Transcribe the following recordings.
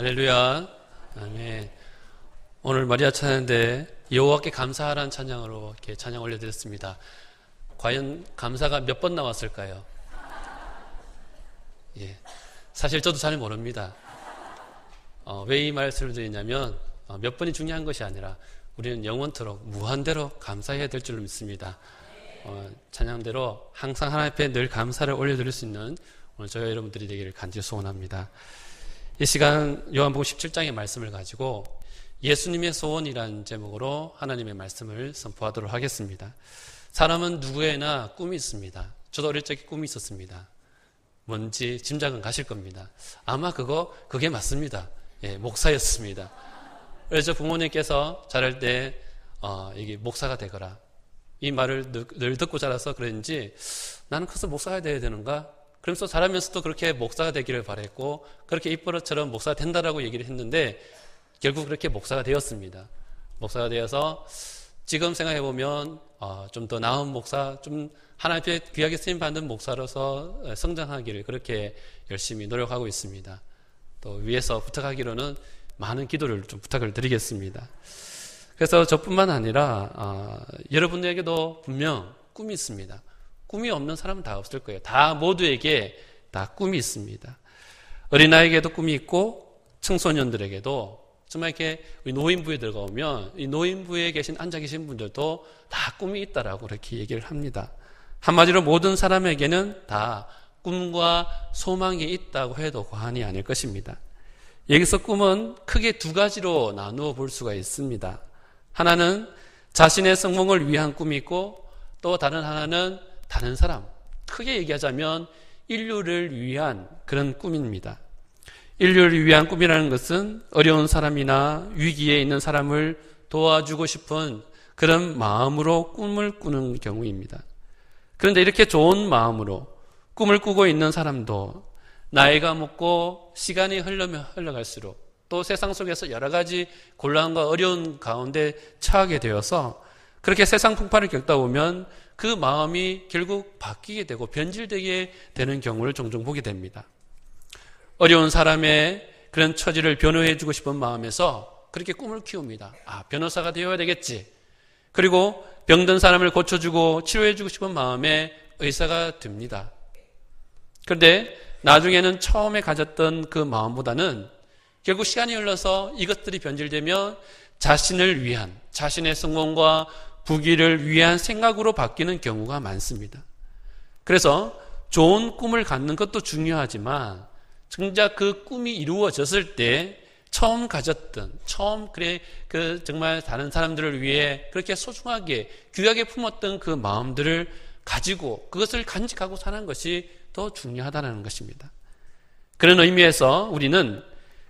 할렐루야. 아멘. 오늘 마리아 찬양인데 여호와께 감사하라는 찬양으로 이렇게 찬양 올려드렸습니다. 과연 감사가 몇 번 나왔을까요? 예. 사실 저도 잘 모릅니다. 왜 이 말씀을 드리냐면 몇 번이 중요한 것이 아니라 우리는 영원토록 무한대로 감사해야 될 줄로 믿습니다. 찬양대로 항상 하나님 앞에 늘 감사를 올려드릴 수 있는 오늘 저희 여러분들이 되기를 간절히 소원합니다. 이 시간 요한복음 17장의 말씀을 가지고 예수님의 소원이라는 제목으로 하나님의 말씀을 선포하도록 하겠습니다. 사람은 누구에나 꿈이 있습니다. 저도 어릴 적에 꿈이 있었습니다. 뭔지 짐작은 가실 겁니다. 아마 그게 맞습니다. 예, 목사였습니다. 그래서 부모님께서 자랄 때 이게 목사가 되거라 이 말을 늘 듣고 자라서 그런지 나는 커서 목사가 돼야 되는가? 그러면서 자라면서도 그렇게 목사가 되기를 바랬고 그렇게 입버릇처럼 목사가 된다라고 얘기를 했는데 결국 그렇게 목사가 되었습니다. 목사가 되어서 지금 생각해보면 좀 더 나은 목사, 좀 하나님 앞에 귀하게 쓰임받는 목사로서 성장하기를 그렇게 열심히 노력하고 있습니다. 또 위에서 부탁하기로는 많은 기도를 좀 부탁을 드리겠습니다. 그래서 저뿐만 아니라 여러분에게도 분명 꿈이 있습니다. 꿈이 없는 사람은 다 없을 거예요. 다 모두에게 다 꿈이 있습니다. 어린아이에게도 꿈이 있고 청소년들에게도 정말 이렇게 노인부에 들어가면 이 노인부에 앉아 계신 분들도 다 꿈이 있다라고 이렇게 얘기를 합니다. 한마디로 모든 사람에게는 다 꿈과 소망이 있다고 해도 과언이 아닐 것입니다. 여기서 꿈은 크게 두 가지로 나누어 볼 수가 있습니다. 하나는 자신의 성공을 위한 꿈이 있고 또 다른 하나는 다른 사람, 크게 얘기하자면 인류를 위한 그런 꿈입니다. 인류를 위한 꿈이라는 것은 어려운 사람이나 위기에 있는 사람을 도와주고 싶은 그런 마음으로 꿈을 꾸는 경우입니다. 그런데 이렇게 좋은 마음으로 꿈을 꾸고 있는 사람도 나이가 먹고 시간이 흘러갈수록 또 세상 속에서 여러 가지 곤란과 어려운 가운데 처하게 되어서 그렇게 세상 풍파를 겪다 보면 그 마음이 결국 바뀌게 되고 변질되게 되는 경우를 종종 보게 됩니다. 어려운 사람의 그런 처지를 변호해 주고 싶은 마음에서 그렇게 꿈을 키웁니다. 변호사가 되어야 되겠지. 그리고 병든 사람을 고쳐주고 치료해 주고 싶은 마음에 의사가 됩니다. 그런데 나중에는 처음에 가졌던 그 마음보다는 결국 시간이 흘러서 이것들이 변질되면 자신을 위한, 자신의 성공과 부귀를 위한 생각으로 바뀌는 경우가 많습니다. 그래서 좋은 꿈을 갖는 것도 중요하지만 정작 그 꿈이 이루어졌을 때 처음 가졌던, 정말 다른 사람들을 위해 그렇게 소중하게, 귀하게 품었던 그 마음들을 가지고 그것을 간직하고 사는 것이 더 중요하다는 것입니다. 그런 의미에서 우리는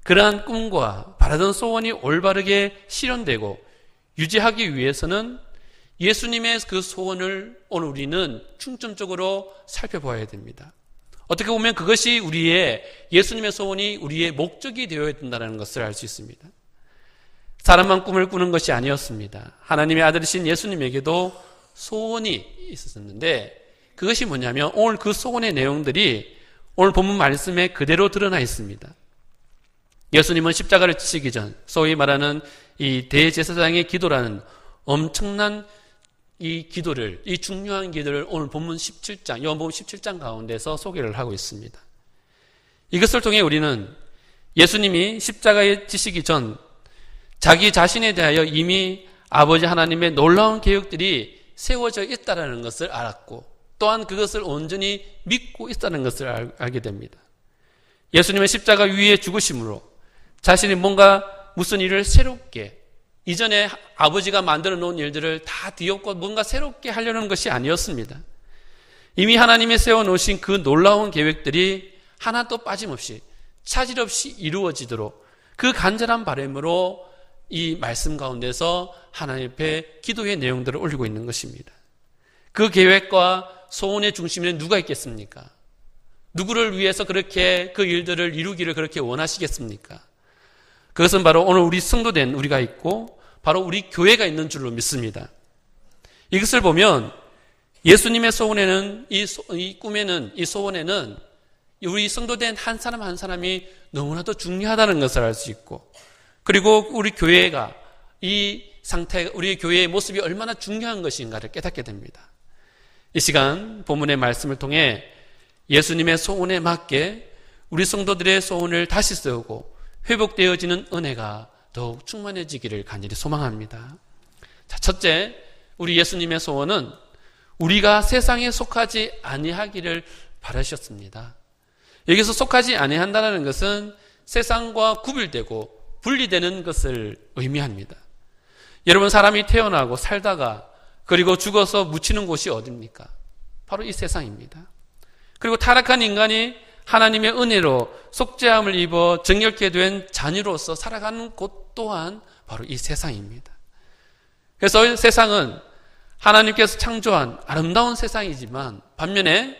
그러한 꿈과 바라던 소원이 올바르게 실현되고 유지하기 위해서는 예수님의 그 소원을 오늘 우리는 중점적으로 살펴봐야 됩니다. 어떻게 보면 그것이 예수님의 소원이 우리의 목적이 되어야 된다는 것을 알 수 있습니다. 사람만 꿈을 꾸는 것이 아니었습니다. 하나님의 아들이신 예수님에게도 소원이 있었는데 그것이 뭐냐면 오늘 그 소원의 내용들이 오늘 본문 말씀에 그대로 드러나 있습니다. 예수님은 십자가를 지시기 전 소위 말하는 이 대제사장의 기도라는 엄청난 이 중요한 기도를 오늘 본문 17장, 요한복음 17장 가운데서 소개를 하고 있습니다. 이것을 통해 우리는 예수님이 십자가에 지시기 전 자기 자신에 대하여 이미 아버지 하나님의 놀라운 계획들이 세워져 있다는 것을 알았고 또한 그것을 온전히 믿고 있다는 것을 알게 됩니다. 예수님의 십자가 위에 죽으심으로 자신이 무슨 일을 새롭게 이전에 아버지가 만들어 놓은 일들을 다 뒤엎고 뭔가 새롭게 하려는 것이 아니었습니다. 이미 하나님이 세워놓으신 그 놀라운 계획들이 하나도 빠짐없이 차질 없이 이루어지도록 그 간절한 바람으로 이 말씀 가운데서 하나님 앞에 기도의 내용들을 올리고 있는 것입니다. 그 계획과 소원의 중심에는 누가 있겠습니까? 누구를 위해서 그렇게 그 일들을 이루기를 그렇게 원하시겠습니까? 그것은 바로 오늘 우리 성도된 우리가 있고 바로 우리 교회가 있는 줄로 믿습니다. 이것을 보면 예수님의 소원에는 이 꿈에는 이 소원에는 우리 성도된 한 사람 한 사람이 너무나도 중요하다는 것을 알 수 있고, 그리고 우리 교회가 이 상태, 우리 교회의 모습이 얼마나 중요한 것인가를 깨닫게 됩니다. 이 시간 본문의 말씀을 통해 예수님의 소원에 맞게 우리 성도들의 소원을 다시 세우고 회복되어지는 은혜가 더욱 충만해지기를 간절히 소망합니다. 자, 첫째, 우리 예수님의 소원은 우리가 세상에 속하지 아니하기를 바라셨습니다. 여기서 속하지 아니한다는 것은 세상과 구별되고 분리되는 것을 의미합니다. 여러분, 사람이 태어나고 살다가 그리고 죽어서 묻히는 곳이 어디입니까? 바로 이 세상입니다. 그리고 타락한 인간이 하나님의 은혜로 속죄함을 입어 정결케 된 자녀로서 살아가는 곳 또한 바로 이 세상입니다. 그래서 세상은 하나님께서 창조한 아름다운 세상이지만 반면에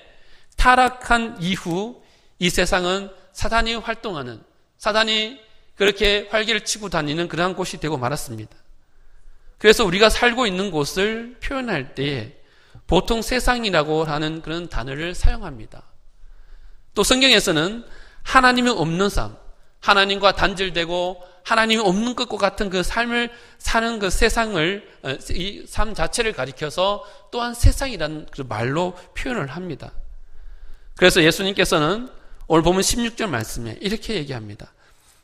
타락한 이후 이 세상은 사단이 활동하는, 사단이 그렇게 활기를 치고 다니는 그러한 곳이 되고 말았습니다. 그래서 우리가 살고 있는 곳을 표현할 때에 보통 세상이라고 하는 그런 단어를 사용합니다. 또 성경에서는 하나님이 없는 삶, 하나님과 단절되고 하나님이 없는 것과 같은 그 삶을 사는 그 세상을, 이 삶 자체를 가리켜서 또한 세상이라는 그 말로 표현을 합니다. 그래서 예수님께서는 오늘 보면 16절 말씀에 이렇게 얘기합니다.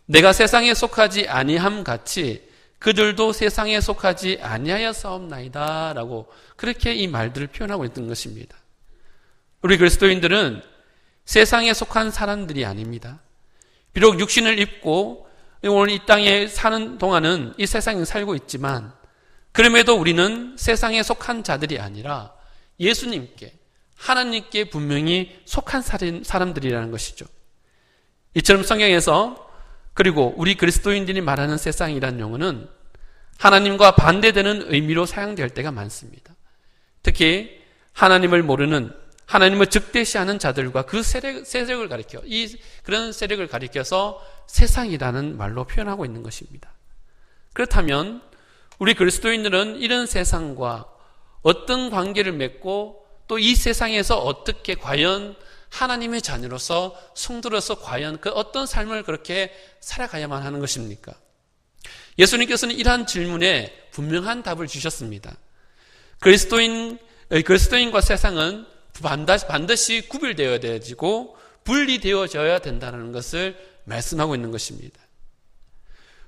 내가 세상에 속하지 아니함 같이 그들도 세상에 속하지 아니하였사옵나이다 라고 그렇게 이 말들을 표현하고 있는 것입니다. 우리 그리스도인들은 세상에 속한 사람들이 아닙니다. 비록 육신을 입고 오늘 이 땅에 사는 동안은 이 세상에 살고 있지만 그럼에도 우리는 세상에 속한 자들이 아니라 예수님께, 하나님께 분명히 속한 사람들이라는 것이죠. 이처럼 성경에서 그리고 우리 그리스도인들이 말하는 세상이라는 용어는 하나님과 반대되는 의미로 사용될 때가 많습니다. 특히 하나님을 모르는, 하나님을 적대시하는 자들과 그 세력을 가리켜, 그런 세력을 가리켜서 세상이라는 말로 표현하고 있는 것입니다. 그렇다면 우리 그리스도인들은 이런 세상과 어떤 관계를 맺고 또 이 세상에서 어떻게 과연 하나님의 자녀로서 성도로서 과연 그 어떤 삶을 그렇게 살아가야만 하는 것입니까? 예수님께서는 이러한 질문에 분명한 답을 주셨습니다. 그리스도인과 세상은 반드시 구별되어야 되고 분리되어져야 된다는 것을 말씀하고 있는 것입니다.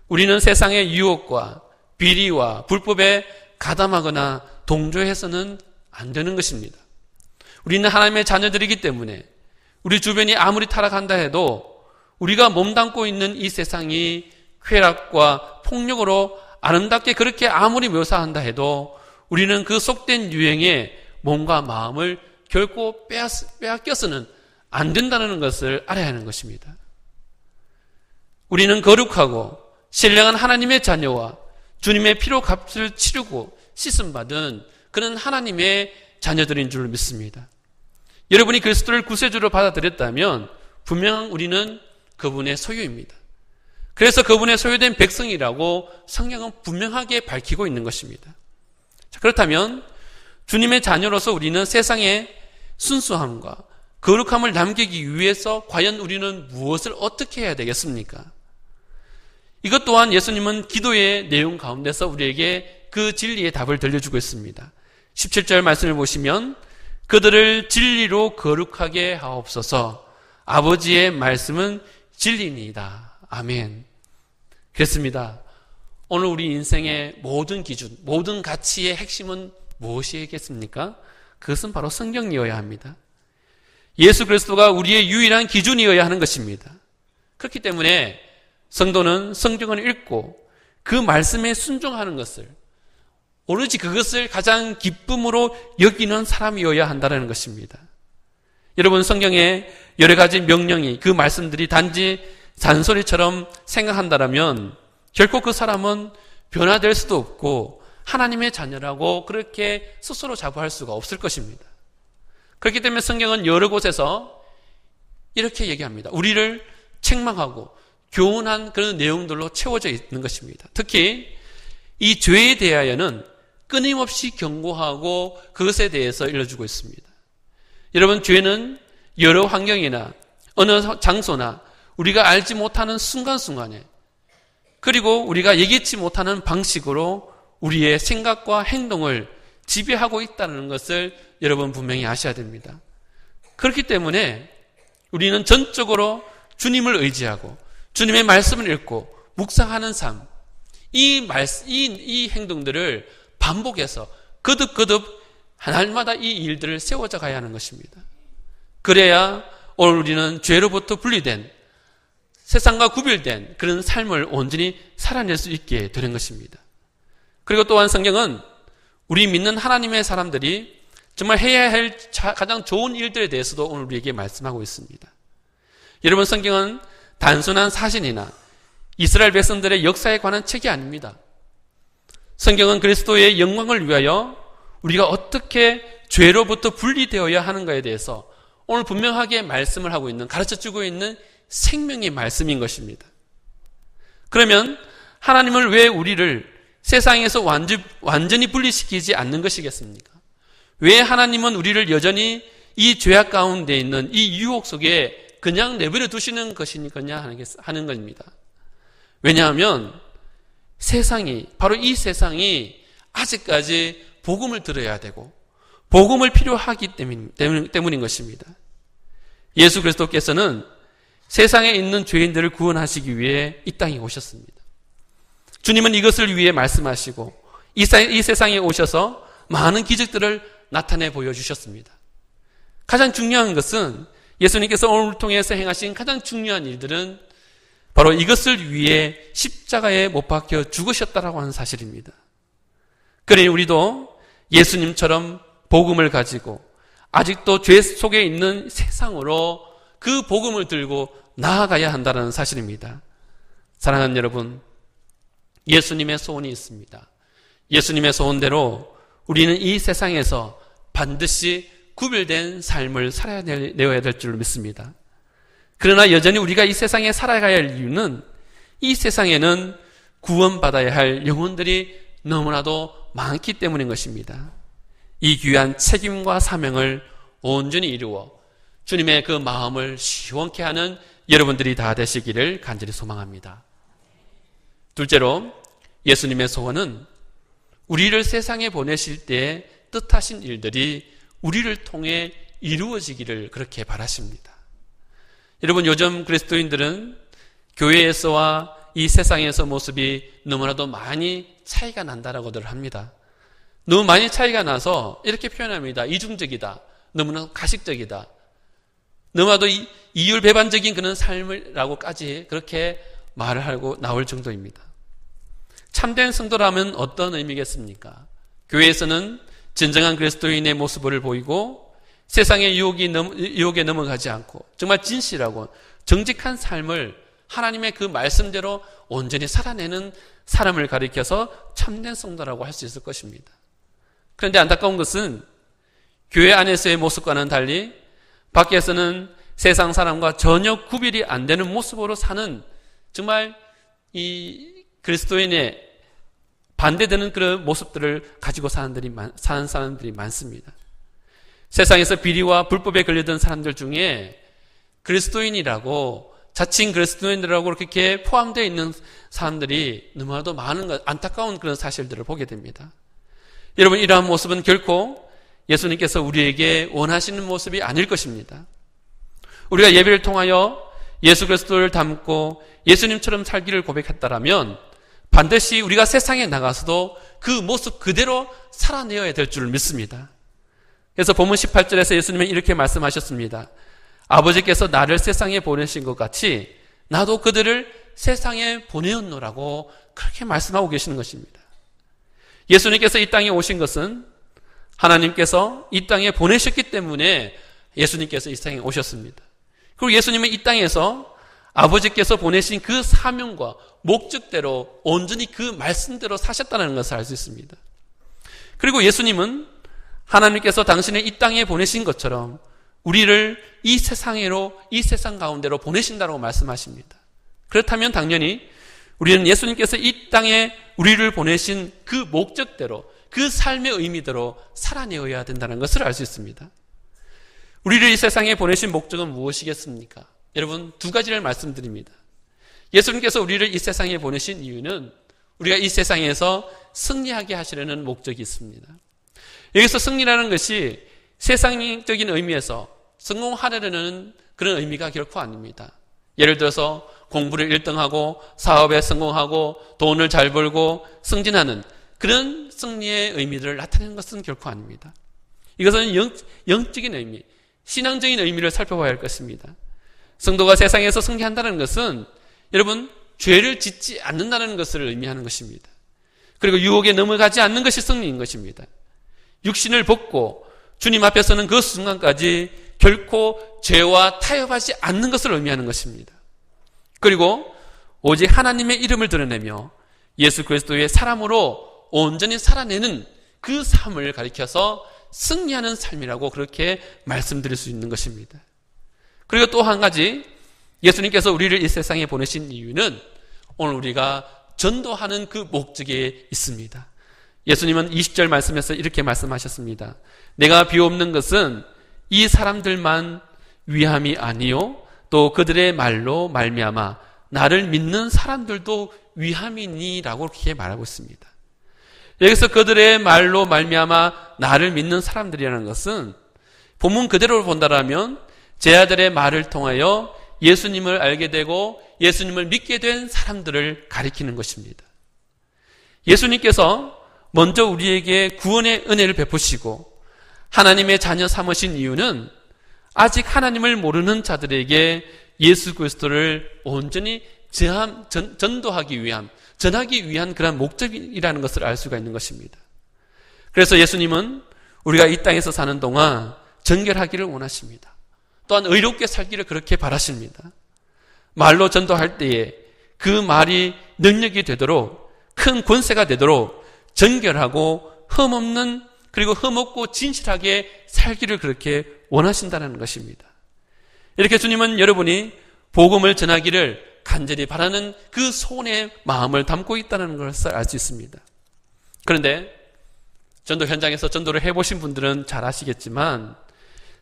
우리는 세상의 유혹과 비리와 불법에 가담하거나 동조해서는 안 되는 것입니다. 우리는 하나님의 자녀들이기 때문에 우리 주변이 아무리 타락한다 해도 우리가 몸담고 있는 이 세상이 쾌락과 폭력으로 아름답게 그렇게 아무리 묘사한다 해도 우리는 그 속된 유행에 몸과 마음을 결코 빼앗겨서는 안 된다는 것을 알아야 하는 것입니다. 우리는 거룩하고 신령한 하나님의 자녀와 주님의 피로 값을 치르고 씻음받은 그런 하나님의 자녀들인 줄 믿습니다. 여러분이 그리스도를 구세주로 받아들였다면 분명 우리는 그분의 소유입니다. 그래서 그분의 소유된 백성이라고 성경은 분명하게 밝히고 있는 것입니다. 자, 그렇다면 주님의 자녀로서 우리는 세상에 순수함과 거룩함을 남기기 위해서 과연 우리는 무엇을 어떻게 해야 되겠습니까? 이것 또한 예수님은 기도의 내용 가운데서 우리에게 그 진리의 답을 들려주고 있습니다. 17절 말씀을 보시면 그들을 진리로 거룩하게 하옵소서. 아버지의 말씀은 진리니이다. 아멘. 그렇습니다. 오늘 우리 인생의 모든 기준, 모든 가치의 핵심은 무엇이겠습니까? 그것은 바로 성경이어야 합니다. 예수 그리스도가 우리의 유일한 기준이어야 하는 것입니다. 그렇기 때문에 성도는 성경을 읽고 그 말씀에 순종하는 것을, 오로지 그것을 가장 기쁨으로 여기는 사람이어야 한다는 것입니다. 여러분, 성경에 여러 가지 명령이, 그 말씀들이 단지 잔소리처럼 생각한다면 결코 그 사람은 변화될 수도 없고 하나님의 자녀라고 그렇게 스스로 자부할 수가 없을 것입니다. 그렇기 때문에 성경은 여러 곳에서 이렇게 얘기합니다. 우리를 책망하고 교훈한 그런 내용들로 채워져 있는 것입니다. 특히 이 죄에 대하여는 끊임없이 경고하고 그것에 대해서 일러주고 있습니다. 여러분, 죄는 여러 환경이나 어느 장소나 우리가 알지 못하는 순간순간에, 그리고 우리가 예기치 못하는 방식으로 우리의 생각과 행동을 지배하고 있다는 것을 여러분 분명히 아셔야 됩니다. 그렇기 때문에 우리는 전적으로 주님을 의지하고 주님의 말씀을 읽고 묵상하는 삶, 이 행동들을 반복해서 거듭거듭 날마다 이 일들을 세워져 가야 하는 것입니다. 그래야 오늘 우리는 죄로부터 분리된, 세상과 구별된 그런 삶을 온전히 살아낼 수 있게 되는 것입니다. 그리고 또한 성경은 우리 믿는 하나님의 사람들이 정말 해야 할 가장 좋은 일들에 대해서도 오늘 우리에게 말씀하고 있습니다. 여러분, 성경은 단순한 사신이나 이스라엘 백성들의 역사에 관한 책이 아닙니다. 성경은 그리스도의 영광을 위하여 우리가 어떻게 죄로부터 분리되어야 하는가에 대해서 오늘 분명하게 말씀을 하고 있는, 가르쳐주고 있는 생명의 말씀인 것입니다. 그러면 하나님을 왜 우리를 세상에서 완전히 분리시키지 않는 것이겠습니까? 왜 하나님은 우리를 여전히 이 죄악 가운데 있는 이 유혹 속에 그냥 내버려 두시는 것이니까 하는 겁니다. 왜냐하면 바로 이 세상이 아직까지 복음을 들어야 되고 복음을 필요하기 때문인 것입니다. 예수 그리스도께서는 세상에 있는 죄인들을 구원하시기 위해 이 땅에 오셨습니다. 주님은 이것을 위해 말씀하시고 이 세상에 오셔서 많은 기적들을 나타내 보여주셨습니다. 가장 중요한 것은 예수님께서 오늘 통해서 행하신 가장 중요한 일들은 바로 이것을 위해 십자가에 못 박혀 죽으셨다라고 하는 사실입니다. 그러니 우리도 예수님처럼 복음을 가지고 아직도 죄 속에 있는 세상으로 그 복음을 들고 나아가야 한다는 사실입니다. 사랑하는 여러분, 예수님의 소원이 있습니다. 예수님의 소원대로 우리는 이 세상에서 반드시 구별된 삶을 살아내야 될 줄 믿습니다. 그러나 여전히 우리가 이 세상에 살아가야 할 이유는 이 세상에는 구원받아야 할 영혼들이 너무나도 많기 때문인 것입니다. 이 귀한 책임과 사명을 온전히 이루어 주님의 그 마음을 시원케 하는 여러분들이 다 되시기를 간절히 소망합니다. 둘째로, 예수님의 소원은 우리를 세상에 보내실 때 뜻하신 일들이 우리를 통해 이루어지기를 그렇게 바라십니다. 여러분, 요즘 그리스도인들은 교회에서와 이 세상에서 모습이 너무나도 많이 차이가 난다라고들 합니다. 너무 많이 차이가 나서 이렇게 표현합니다. 이중적이다. 너무나 가식적이다. 너무나도 이율배반적인 그런 삶이라고까지 그렇게 말을 하고 나올 정도입니다. 참된 성도라면 어떤 의미겠습니까? 교회에서는 진정한 그리스도인의 모습을 보이고 세상의 유혹에 넘어가지 않고 정말 진실하고 정직한 삶을 하나님의 그 말씀대로 온전히 살아내는 사람을 가리켜서 참된 성도라고 할 수 있을 것입니다. 그런데 안타까운 것은 교회 안에서의 모습과는 달리 밖에서는 세상 사람과 전혀 구별이 안 되는 모습으로 사는 정말 이 그리스도인의 반대되는 그런 모습들을 가지고 사는 사람들이 많습니다. 세상에서 비리와 불법에 걸려든 사람들 중에 그리스도인이라고 자칭 그리스도인들하고 그렇게 포함되어 있는 사람들이 너무나도 많은 것, 안타까운 그런 사실들을 보게 됩니다. 여러분, 이러한 모습은 결코 예수님께서 우리에게 원하시는 모습이 아닐 것입니다. 우리가 예배를 통하여 예수 그리스도를 닮고 예수님처럼 살기를 고백했다라면 반드시 우리가 세상에 나가서도 그 모습 그대로 살아내어야 될 줄 믿습니다. 그래서 본문 18절에서 예수님은 이렇게 말씀하셨습니다. 아버지께서 나를 세상에 보내신 것 같이 나도 그들을 세상에 보내었노라고 그렇게 말씀하고 계시는 것입니다. 예수님께서 이 땅에 오신 것은 하나님께서 이 땅에 보내셨기 때문에 예수님께서 이 땅에 오셨습니다. 그리고 예수님은 이 땅에서 아버지께서 보내신 그 사명과 목적대로 온전히 그 말씀대로 사셨다는 것을 알 수 있습니다. 그리고 예수님은 하나님께서 당신을 이 땅에 보내신 것처럼 우리를 이 세상 가운데로 보내신다고 말씀하십니다. 그렇다면 당연히 우리는 예수님께서 이 땅에 우리를 보내신 그 목적대로, 그 삶의 의미대로 살아내어야 된다는 것을 알 수 있습니다. 우리를 이 세상에 보내신 목적은 무엇이겠습니까? 여러분, 두 가지를 말씀드립니다. 예수님께서 우리를 이 세상에 보내신 이유는 우리가 이 세상에서 승리하게 하시려는 목적이 있습니다. 여기서 승리라는 것이 세상적인 의미에서 성공하려는 그런 의미가 결코 아닙니다. 예를 들어서 공부를 1등하고 사업에 성공하고 돈을 잘 벌고 승진하는 그런 승리의 의미를 나타내는 것은 결코 아닙니다. 이것은 영적인 의미, 신앙적인 의미를 살펴봐야 할 것입니다. 성도가 세상에서 승리한다는 것은 여러분 죄를 짓지 않는다는 것을 의미하는 것입니다. 그리고 유혹에 넘어가지 않는 것이 승리인 것입니다. 육신을 벗고 주님 앞에 서는 그 순간까지 결코 죄와 타협하지 않는 것을 의미하는 것입니다. 그리고 오직 하나님의 이름을 드러내며 예수 그리스도의 사람으로 온전히 살아내는 그 삶을 가리켜서 승리하는 삶이라고 그렇게 말씀드릴 수 있는 것입니다. 그리고 또 한 가지, 예수님께서 우리를 이 세상에 보내신 이유는 오늘 우리가 전도하는 그 목적에 있습니다. 예수님은 20절 말씀에서 이렇게 말씀하셨습니다. 내가 비옵는 것은 이 사람들만 위함이 아니요 또 그들의 말로 말미암아 나를 믿는 사람들도 위함이니라고 그렇게 말하고 있습니다. 여기서 그들의 말로 말미암아 나를 믿는 사람들이라는 것은 본문 그대로 본다라면 제 아들의 말을 통하여 예수님을 알게 되고 예수님을 믿게 된 사람들을 가리키는 것입니다. 예수님께서 먼저 우리에게 구원의 은혜를 베푸시고 하나님의 자녀 삼으신 이유는 아직 하나님을 모르는 자들에게 예수 그리스도를 온전히 전도하기 위한, 전하기 위한 그런 목적이라는 것을 알 수가 있는 것입니다. 그래서 예수님은 우리가 이 땅에서 사는 동안 정결하기를 원하십니다. 또한 의롭게 살기를 그렇게 바라십니다. 말로 전도할 때에 그 말이 능력이 되도록 큰 권세가 되도록 정결하고 흠없는 그리고 흠없고 진실하게 살기를 그렇게 원하신다는 것입니다. 이렇게 주님은 여러분이 복음을 전하기를 간절히 바라는 그 소원의 마음을 담고 있다는 것을 알 수 있습니다. 그런데 전도 현장에서 전도를 해보신 분들은 잘 아시겠지만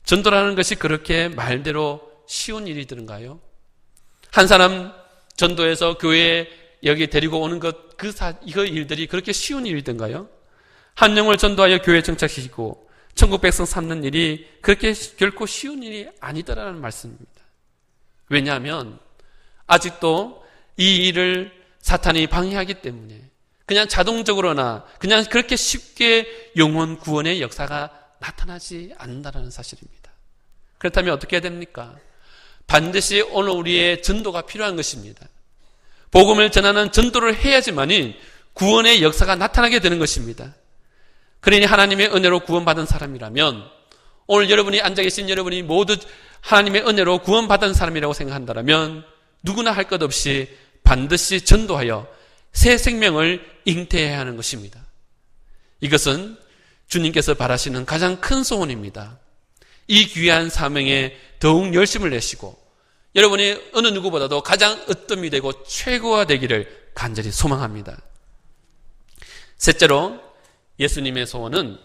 전도라는 것이 그렇게 말대로 쉬운 일이든가요? 한 사람 전도해서 교회에 여기 데리고 오는 그 일들이 그렇게 쉬운 일이든가요? 한 영을 전도하여 교회에 정착시키고 천국 백성 삼는 일이 그렇게 결코 쉬운 일이 아니다라는 말씀입니다. 왜냐하면 아직도 이 일을 사탄이 방해하기 때문에 그냥 자동적으로나 그냥 그렇게 쉽게 영혼 구원의 역사가 나타나지 않는다는 사실입니다. 그렇다면 어떻게 해야 됩니까? 반드시 오늘 우리의 전도가 필요한 것입니다. 복음을 전하는 전도를 해야지만이 구원의 역사가 나타나게 되는 것입니다. 그러니 하나님의 은혜로 구원받은 사람이라면 오늘 여러분이 앉아 계신 여러분이 모두 하나님의 은혜로 구원받은 사람이라고 생각한다면 누구나 할 것 없이 반드시 전도하여 새 생명을 잉태해야 하는 것입니다. 이것은 주님께서 바라시는 가장 큰 소원입니다. 이 귀한 사명에 더욱 열심을 내시고 여러분이 어느 누구보다도 가장 으뜸이 되고 최고가 되기를 간절히 소망합니다. 셋째로 예수님의 소원은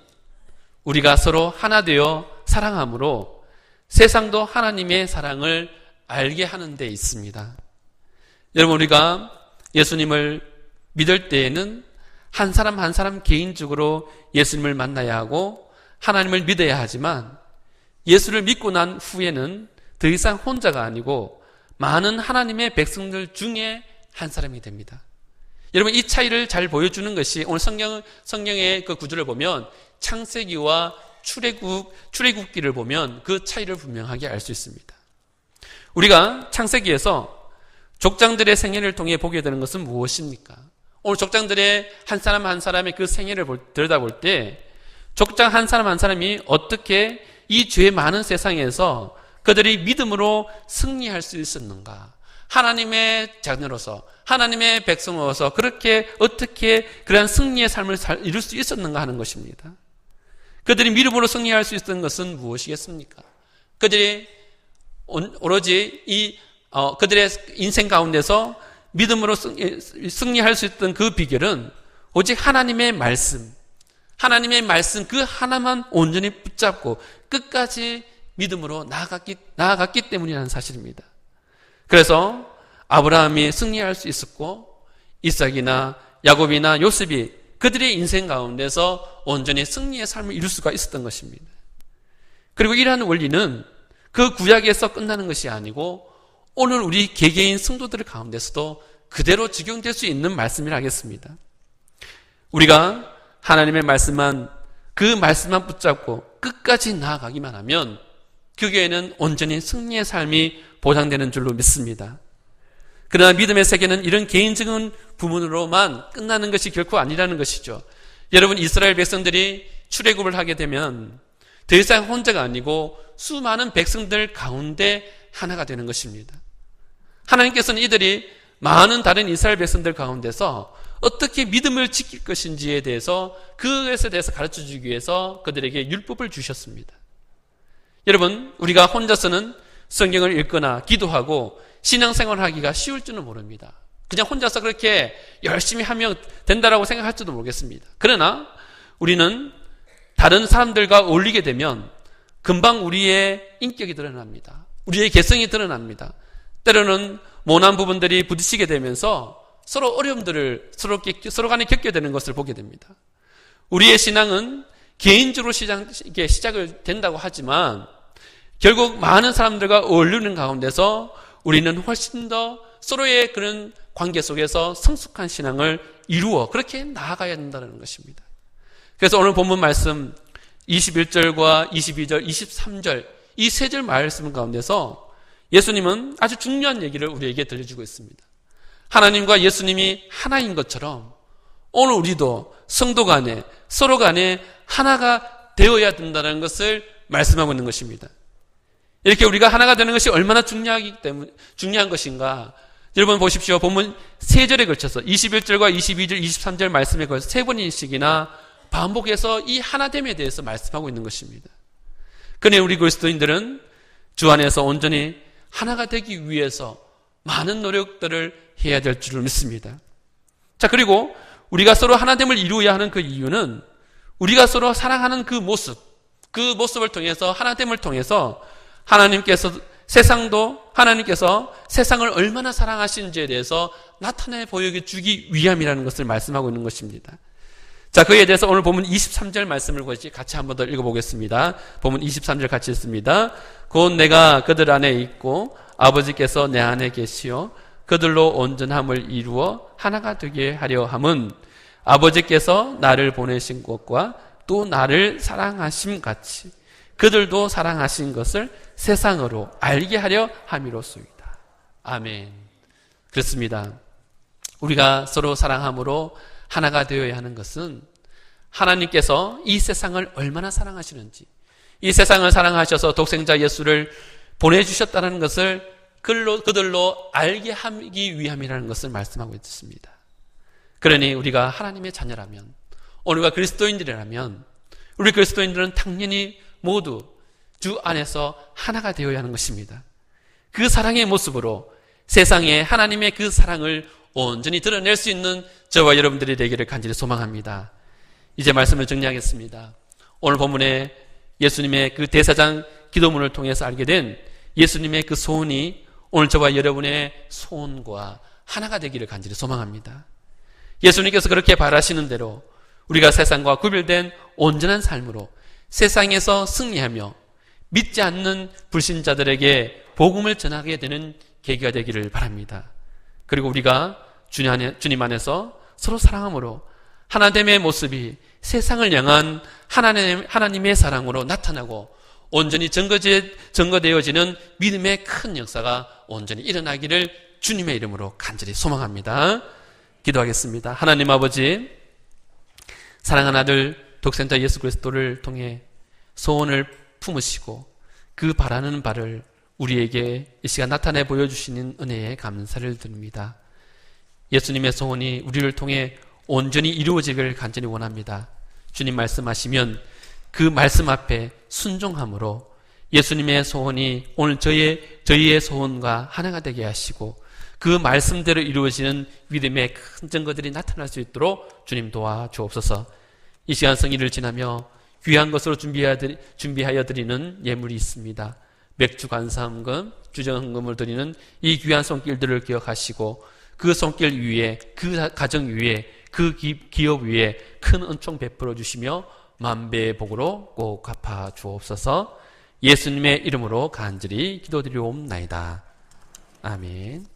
우리가 서로 하나 되어 사랑함으로 세상도 하나님의 사랑을 알게 하는 데 있습니다. 여러분, 우리가 예수님을 믿을 때에는 한 사람 한 사람 개인적으로 예수님을 만나야 하고 하나님을 믿어야 하지만 예수를 믿고 난 후에는 더 이상 혼자가 아니고 많은 하나님의 백성들 중에 한 사람이 됩니다. 여러분, 이 차이를 잘 보여주는 것이 오늘 성경의 그 구절을 보면 창세기와 출애굽기를 보면 그 차이를 분명하게 알 수 있습니다. 우리가 창세기에서 족장들의 생애를 통해 보게 되는 것은 무엇입니까? 오늘 족장들의 한 사람 한 사람의 그 생애를 들여다볼 때 족장 한 사람 한 사람이 어떻게 이 죄 많은 세상에서 그들이 믿음으로 승리할 수 있었는가? 하나님의 자녀로서 하나님의 백성으로서 그렇게 어떻게 그러한 승리의 삶을 이룰 수 있었는가 하는 것입니다. 그들이 믿음으로 승리할 수 있었던 것은 무엇이겠습니까? 그들이 오로지 그들의 인생 가운데서 믿음으로 승리할 수 있던 그 비결은 오직 하나님의 말씀 그 하나만 온전히 붙잡고 끝까지 믿음으로 나아갔기 때문이라는 사실입니다. 그래서 아브라함이 승리할 수 있었고 이삭이나 야곱이나 요셉이 그들의 인생 가운데서 온전히 승리의 삶을 이룰 수가 있었던 것입니다. 그리고 이러한 원리는 그 구약에서 끝나는 것이 아니고 오늘 우리 개개인 성도들 가운데서도 그대로 적용될 수 있는 말씀이라 하겠습니다. 우리가 하나님의 말씀만 그 말씀만 붙잡고 끝까지 나아가기만 하면 그 교회는 온전히 승리의 삶이 보장되는 줄로 믿습니다. 그러나 믿음의 세계는 이런 개인적인 부분으로만 끝나는 것이 결코 아니라는 것이죠. 여러분, 이스라엘 백성들이 출애굽을 하게 되면 더 이상 혼자가 아니고 수많은 백성들 가운데 하나가 되는 것입니다. 하나님께서는 이들이 많은 다른 이스라엘 백성들 가운데서 어떻게 믿음을 지킬 것인지에 대해서 그것에 대해서 가르쳐 주기 위해서 그들에게 율법을 주셨습니다. 여러분, 우리가 혼자서는 성경을 읽거나 기도하고 신앙생활을 하기가 쉬울 줄은 모릅니다. 그냥 혼자서 그렇게 열심히 하면 된다라고 생각할지도 모르겠습니다. 그러나 우리는 다른 사람들과 어울리게 되면 금방 우리의 인격이 드러납니다. 우리의 개성이 드러납니다. 때로는 모난 부분들이 부딪히게 되면서 서로 어려움들을 서로 간에 겪게 되는 것을 보게 됩니다. 우리의 신앙은 개인적으로 시작을 된다고 하지만 결국 많은 사람들과 어울리는 가운데서 우리는 훨씬 더 서로의 그런 관계 속에서 성숙한 신앙을 이루어 그렇게 나아가야 된다는 것입니다. 그래서 오늘 본문 말씀 21절과 22절, 23절 이 세 절 말씀 가운데서 예수님은 아주 중요한 얘기를 우리에게 들려주고 있습니다. 하나님과 예수님이 하나인 것처럼 오늘 우리도 성도 간에 서로 간에 하나가 되어야 된다는 것을 말씀하고 있는 것입니다. 이렇게 우리가 하나가 되는 것이 얼마나 중요한 것인가. 여러분 보십시오. 본문 세 절에 걸쳐서 21절과 22절, 23절 말씀에 걸쳐서 세 번씩이나 반복해서 이 하나됨에 대해서 말씀하고 있는 것입니다. 그러니 우리 그리스도인들은 주 안에서 온전히 하나가 되기 위해서 많은 노력들을 해야 될 줄을 믿습니다. 자, 그리고 우리가 서로 하나됨을 이루어야 하는 그 이유는 우리가 서로 사랑하는 그 모습을 통해서 하나됨을 통해서 하나님께서 세상을 얼마나 사랑하시는지에 대해서 나타내 보여주기 위함이라는 것을 말씀하고 있는 것입니다. 자, 그에 대해서 오늘 본문 23절 말씀을 같이 한번 더 읽어보겠습니다. 본문 23절 같이 읽습니다. 곧 내가 그들 안에 있고 아버지께서 내 안에 계시어 그들로 온전함을 이루어 하나가 되게 하려 함은 아버지께서 나를 보내신 것과 또 나를 사랑하심 같이 그들도 사랑하신 것을 세상으로 알게 하려 함이로소이다. 아멘. 그렇습니다. 우리가 서로 사랑함으로 하나가 되어야 하는 것은 하나님께서 이 세상을 얼마나 사랑하시는지, 이 세상을 사랑하셔서 독생자 예수를 보내주셨다는 것을 그들로 알게 하기 위함이라는 것을 말씀하고 있습니다. 그러니 우리가 하나님의 자녀라면, 오늘과 그리스도인들이라면 우리 그리스도인들은 당연히 모두 주 안에서 하나가 되어야 하는 것입니다. 그 사랑의 모습으로 세상에 하나님의 그 사랑을 온전히 드러낼 수 있는 저와 여러분들이 되기를 간절히 소망합니다. 이제 말씀을 정리하겠습니다. 오늘 본문에 예수님의 그 대사장 기도문을 통해서 알게 된 예수님의 그 소원이 오늘 저와 여러분의 소원과 하나가 되기를 간절히 소망합니다. 예수님께서 그렇게 바라시는 대로 우리가 세상과 구별된 온전한 삶으로 세상에서 승리하며 믿지 않는 불신자들에게 복음을 전하게 되는 계기가 되기를 바랍니다. 그리고 우리가 주님 안에서 서로 사랑함으로 하나됨의 모습이 세상을 향한 하나님의 사랑으로 나타나고 온전히 증거되어지는 믿음의 큰 역사가 온전히 일어나기를 주님의 이름으로 간절히 소망합니다. 기도하겠습니다. 하나님 아버지, 사랑하는 아들 독생자 예수 그리스도를 통해 소원을 품으시고 그 바라는 바를 우리에게 이 시간 나타내 보여주시는 은혜에 감사를 드립니다. 예수님의 소원이 우리를 통해 온전히 이루어지기를 간절히 원합니다. 주님 말씀하시면 그 말씀 앞에 순종함으로 예수님의 소원이 오늘 저희의 소원과 하나가 되게 하시고 그 말씀대로 이루어지는 믿음의 큰 증거들이 나타날 수 있도록 주님 도와주옵소서. 이 시간 성의를 지나며 귀한 것으로 준비하여 드리는 예물이 있습니다. 맥주 관사음금, 주정헌금을 드리는 이 귀한 손길들을 기억하시고 그 손길 위에, 그 가정 위에, 그 기업 위에 큰 은총 베풀어 주시며 만배의 복으로 꼭 갚아 주옵소서. 예수님의 이름으로 간절히 기도드리옵나이다. 아멘.